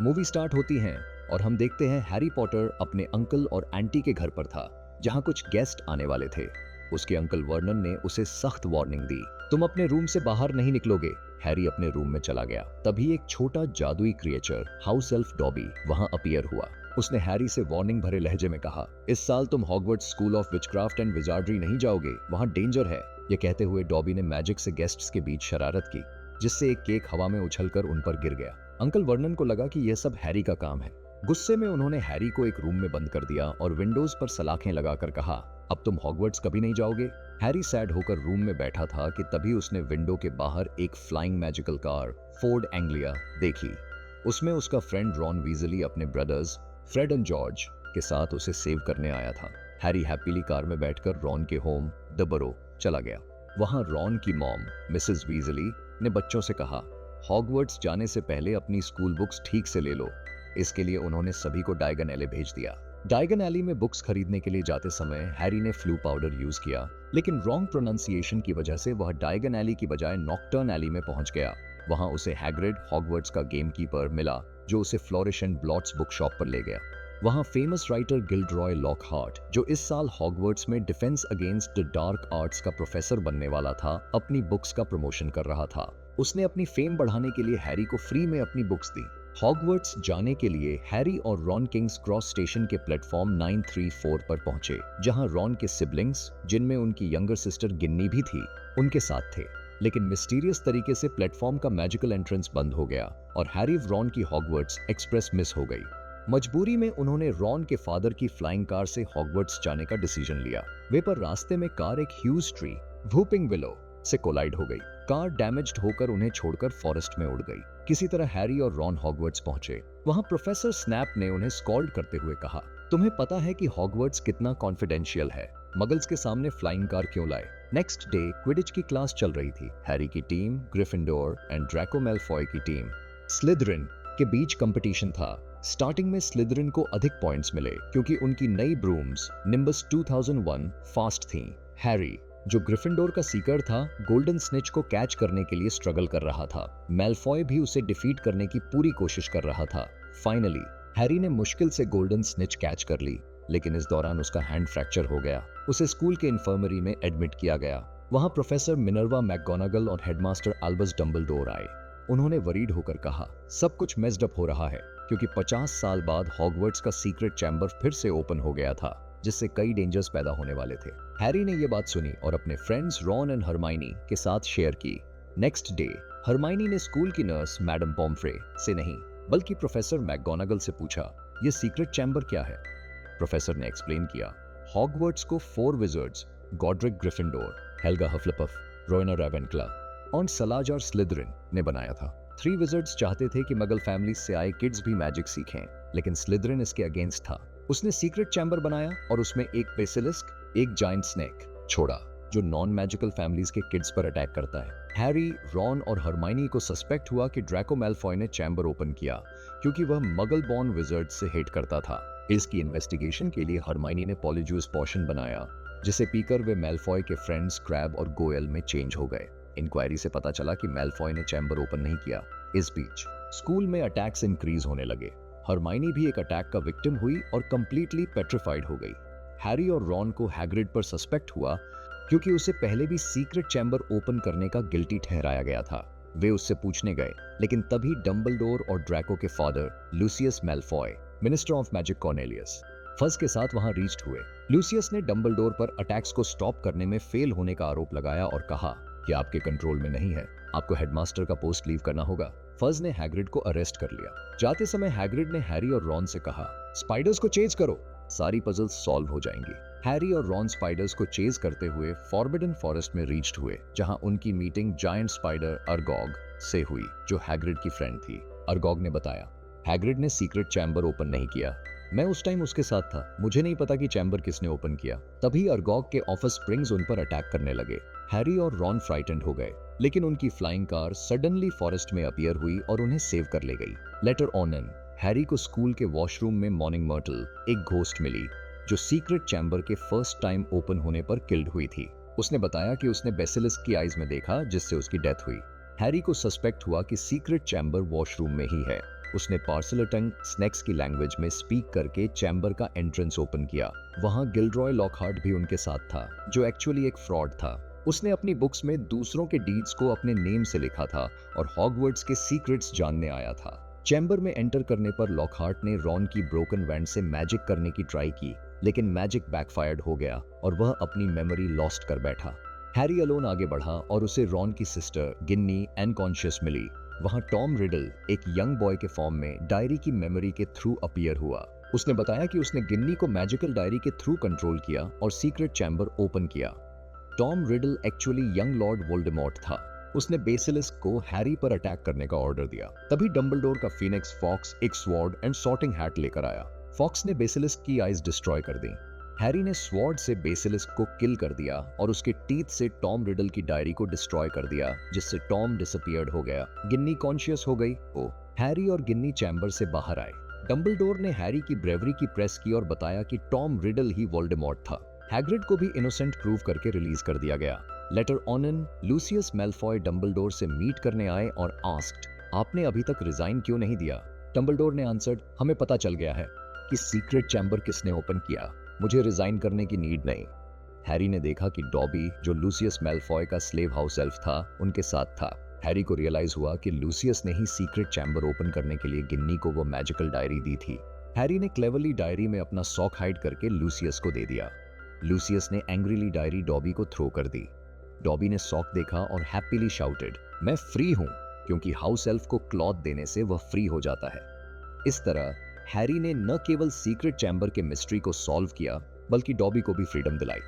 Movie start होती है और हम देखते हैं हैरी पॉटर अपने अंकल और आंटी के घर पर था, जहां कुछ गेस्ट आने वाले थे। उसके अंकल वर्नन ने उसे सख्त वार्निंग दी, तुम अपने रूम से बाहर नहीं निकलोगे। हैरी अपने रूम में चला गया। तभी एक छोटा जादुई क्रिएचर हाउस एल्फ डॉबी वहां अपीयर हुआ। उसने हैरी से वार्निंग भरे लहजे में कहा, इस साल तुम Hogwarts school of witchcraft and wizardry नहीं जाओगे, वहां डेंजर है। ये कहते हुए डॉबी ने मैजिक से गेस्ट्स के बीच शरारत की, जिससे एक केक हवा में उछलकर उन पर गिर गया। अंकल वर्नन को लगा कि यह सब हैरी का काम है। गुस्से में उन्होंने हैरी को एक रूम में बंद कर दिया और विंडोज पर सलाखें लगाकर कहा, अब तुम हॉगवर्ट्स कभी नहीं जाओगे। हैरी सैड होकर रूम में बैठा था कि तभी उसने विंडो के बाहर एक flying magical car Ford Anglia देखी। उसमें उसका फ्रेंड रॉन वीजली अपने ब्रदर्स फ्रेड एंड जॉर्ज के साथ उसे सेव करने आया था। हैरी हैप्पीली कार में बैठकर रॉन के होम द बरो चला गया। वहां रॉन की मॉम मिसेस वीजली ने बच्चों से कहा, हॉगवर्ट्स जाने से पहले अपनी स्कूल बुक्स ठीक से ले लो। इसके लिए उन्होंने सभी को डायगन एले भेज दिया। डायगन एली में बुक्स खरीदने के लिए जाते समय हैरी ने फ्लू पाउडर यूज किया, लेकिन रॉन्ग प्रोनाउंसिएशन की वजह से वह डायगन एली की बजाय नॉकटर्न एली में पहुंच गया। वहां उसे हैग्रिड हॉगवर्ट्स का गेमकीपर मिला, जो उसे flourish and blots book shop पर ले गया। वहां फेमस राइटर गिल्डरॉय लॉकहार्ट, जो इस साल हॉगवर्ट्स में defence against the dark arts का प्रोफेसर बनने वाला था, अपनी बुक्स का प्रमोशन कर रहा था। उसने अपनी फेम बढ़ाने के लिए हैरी को फ्री में अपनी बुक्स दी। हॉगवर्ट्स जाने के लिए हैरी और रॉन किंग्स क्रॉस स्टेशन के प्लेटफॉर्म 934 पर पहुंचे, जहां रॉन के सिबलिंग्स, जिनमें उनकी यंगर सिस्टर गिन्नी भी थी, उनके साथ थे। लेकिन मिस्टीरियस तरीके से प्लेटफॉर्म का मैजिकल एंट्रेंस बंद हो गया और हैरी रॉन की हॉगवर्ट्स एक्सप्रेस मिस हो गई। मजबूरी में उन्होंने रॉन के फादर की फ्लाइंग कार से हॉगवर्ट्स जाने का डिसीजन लिया। वे पर रास्ते में कार एक ह्यूज ट्री वूपिंग विलो से कोलाइड हो गई। कार डैमेज्ड होकर उन्हें छोड़कर फॉरेस्ट में उड़ गई। किसी तरह हैरी और रॉन हॉगवर्ट्स पहुंचे। वहां प्रोफेसर स्नैप ने उन्हें स्कॉल्ड करते हुए कहा, तुम्हें पता है कि हॉगवर्ट्स कितना कॉन्फिडेंशियल है, मगल्स के सामने फ्लाइंग कार क्यों लाए। नेक्स्ट डे क्विडिच की क्लास चल रही थी। हैरी की team Gryffindor and Draco Malfoy की टीम स्लिदरिन के बीच कंपटीशन था। स्टार्टिंग में स्लिदरिन को अधिक पॉइंट्स मिले क्योंकि उनकी नई ब्रूम्स निम्बस 2001 फास्ट थीं। हैरी, जो ग्रिफिंडोर का सीकर था, गोल्डन स्निच को कैच करने के लिए स्ट्रगल कर रहा था। मैलफॉय भी उसे डिफीट करने की पूरी कोशिश कर रहा था। फाइनली हैरी ने मुश्किल से गोल्डन स्निच कैच कर ली, लेकिन इस दौरान उसका हैंड फ्रैक्चर हो गया। उसे स्कूल के इन्फर्मरी में एडमिट किया गया। वहां प्रोफेसर मिनर्वा मैकगोनागल और हेडमास्टर अल्बस डंबलडोर आए। उन्होंने वरीड होकर कहा, सब कुछ मेस्ड अप हो रहा है क्योंकि 50 साल बाद हॉगवर्ट्स का सीक्रेट चैम्बर फिर से ओपन हो गया था, जिससे कई डेंजर्स पैदा होने वाले थे। हैरी ने यह बात सुनी और अपने फ्रेंड्स रॉन एंड हरमाइनी के साथ शेयर की। नेक्स्ट डे हरमाइनी ने स्कूल की नर्स मैडम पॉम्फ्रे से नहीं, बल्कि प्रोफेसर मैकगोनागल से पूछा, यह सीक्रेट चैम्बर क्या है। प्रोफेसर ने एक्सप्लेन किया, हॉगवर्ट्स को 4 विजर्ड्स गॉड्रिक ग्रिफिंडोर, हेल्गा हफलेपफ, रोएना रेवेनक्ला और सलाजार स्लिदरिन ने बनाया था। 3 विजर्ड्स चाहते थे कि मगल फैमिली से आए किड्स भी मैजिक सीखें, लेकिन स्लिदरिन इसके अगेंस्ट था। उसने सीक्रेट चैम्बर बनाया और उसमें एक बेसिलिस्क, एक जायंट स्नेक छोड़ा, जो नॉन मैजिकल फैमिलीज के किड्स पर अटैक करता है। हैरी, रॉन और हरमाइनी को सस्पेक्ट हुआ कि ड्रैको मैलफॉय ने चैम्बर ओपन किया क्योंकि वह मगल बॉर्न विजर्ड से हेट करता था। इसकी इन्वेस्टिगेशन के लिए हरमाइनी ने पॉलीजूस पोशन बनाया, जिसे पीकर वे मैलफॉय के फ्रेंड्स क्रैब और गोयल में चेंज हो गए। इंक्वायरी से पता चला कि मैलफॉय ने चैम्बर ओपन नहीं किया। इस बीच स्कूल में अटैक्स इंक्रीज होने लगे। हरमाइनी भी एक अटैक का विक्टिम हुई और कंप्लीटली पेट्रिफाइड हो गई। हैरी और रॉन को हैग्रिड पर सस्पेक्ट हुआ क्योंकि उसे पहले भी सीक्रेट चैम्बर ओपन करने का गिल्टी ठहराया गया था। वे उससे पूछने गए, लेकिन तभी डंबलडोर और ड्रैको के father Lucius Malfoy, minister of magic Cornelius, Fudge के साथ वहां रीच्ड हुए। लूसियस ने डंबलडोर पर अटैक्स को स्टॉप करने में फेल होने का आरोप लगाया और कहा कि आपके कंट्रोल में नहीं है, आपको हेडमास्टर का पोस्ट लीव करना होगा। फज ने हैग्रिड को अरेस्ट कर लिया। जाते समय हैग्रिड ने हैरी और रॉन से कहा, स्पाइडर्स को चेज करो, सारी पजल्स सॉल्व हो जाएंगी। हैरी और रॉन स्पाइडर्स को चेज करते हुए फॉरबिडन फॉरेस्ट में रीच्ड हुए, जहां उनकी मीटिंग जायंट स्पाइडर अर्गॉग से हुई, जो हैग्रिड की फ्रेंड थी। अर्गॉग ने बताया, हैग्रिड ने सीक्रेट चैम्बर ओपन नहीं किया, मैं उस टाइम उसके साथ था, मुझे नहीं पता कि चैम्बर किसने ओपन किया। तभी अर्गॉग के ऑफिस स्प्रिंग्स उन पर अटैक करने लगे। हैरी और रॉन फ्राइटेंड हो गए, लेकिन उनकी फ्लाइंग कार सडनली फॉरेस्ट में अपीयर हुई और उन्हें सेव कर ले गई। लेटर ऑन इन हैरी को स्कूल के वॉशरूम में मॉर्निंग मर्टल, एक घोस्ट मिली, जो सीक्रेट चैम्बर के फर्स्ट टाइम ओपन होने पर किल्ड हुई थी। उसने बताया कि उसने बेसिलिस्क की आइज में देखा, जिससे उसकी डेथ हुई। हैरी को सस्पेक्ट हुआ कि सीक्रेट चैम्बर वॉशरूम में ही है। उसने पार्सलटंग स्नेक्स की लैंग्वेज में स्पीक करके चैम्बर का एंट्रेंस ओपन किया। वहां गिलरॉय लॉकहार्ट भी उनके साथ था, जो एक्चुअली एक फ्रॉड था। उसने अपनी बुक्स में दूसरों के डीड्स को अपने नेम से लिखा था और हॉगवर्ट्स के सीक्रेट्स जानने आया था। चैम्बर में एंटर करने पर लॉकहार्ट ने रॉन की ब्रोकन वैंड से मैजिक करने की ट्राई की, लेकिन मैजिक बैकफायर्ड हो गया और वह अपनी मेमोरी लॉस्ट कर बैठा। हैरी अलोन आगे बढ़ा और उसे रॉन की सिस्टर गिन्नी अनकॉन्शियस मिली। वहां टॉम रिडल एक यंग बॉय के फॉर्म में डायरी की मेमोरी के थ्रू अपीयर हुआ। उसने बताया कि उसने गिन्नी को मैजिकल डायरी के थ्रू कंट्रोल किया और सीक्रेट चैम्बर ओपन किया। Tom riddle actually young Lord Voldemort था। उसने बेसिलिस्क को हैरी पर अटैक करने का ऑर्डर दिया। तभी डंबलडोर का फीनिक्स फॉक्स एक स्वॉर्ड एंड सॉर्टिंग हैट लेकर आया। फॉक्स ने बेसिलिस्क की आईज डिस्ट्रॉय कर दी। हैरी ने स्वॉर्ड से बेसिलिस्क को किल कर दिया और उसके टीथ से टॉम रिडल की डायरी को डिस्ट्रॉय कर दिया, जिससे टॉम डिसअपीयर्ड हो गया। गिन्नी कॉन्शियस हो गई। हैरी और गिन्नी चैम्बर से बाहर आए। डंबलडोर ने हैरी की ब्रेवरी की प्रेस की और बताया कि टॉम रिडल ही वोल्डेमॉर्ट था। हैग्रिड को भी इनोसेंट प्रूव करके रिलीज कर दिया गया। Later on Lucius Malfoy Dumbledore से मीट करने आए और आस्क्ड, आपने अभी तक रिजाइन क्यों नहीं दिया? डंबलडोर ने आंसर्ड, हमें पता चल गया है कि सीक्रेट चैम्बर किसने ओपन किया। मुझे रिजाइन करने की नीड नहीं। हैरी ने देखा कि डॉबी, जो लूसियस मेलफॉय का स्लेव हाउस एल्फ था, उनके साथ था। हैरी को रियलाइज हुआ कि लूसियस ने ही सीक्रेट चैम्बर ओपन करने के लिए गिन्नी को वो मैजिकल डायरी दी थी। हैरी ने क्लेवरली डायरी में अपना सॉक हाइड करके लूसियस को दे दिया। लूसियस ने एंग्रीली डायरी डॉबी को थ्रो कर दी। डॉबी ने सॉक देखा और हैप्पीली शाउटेड, मैं फ्री हूं, क्योंकि हाउस एल्फ को क्लॉथ देने से वह फ्री हो जाता है। इस तरह हैरी ने न केवल सीक्रेट चैम्बर के मिस्ट्री को सॉल्व किया, बल्कि डॉबी को भी फ्रीडम दिलाई।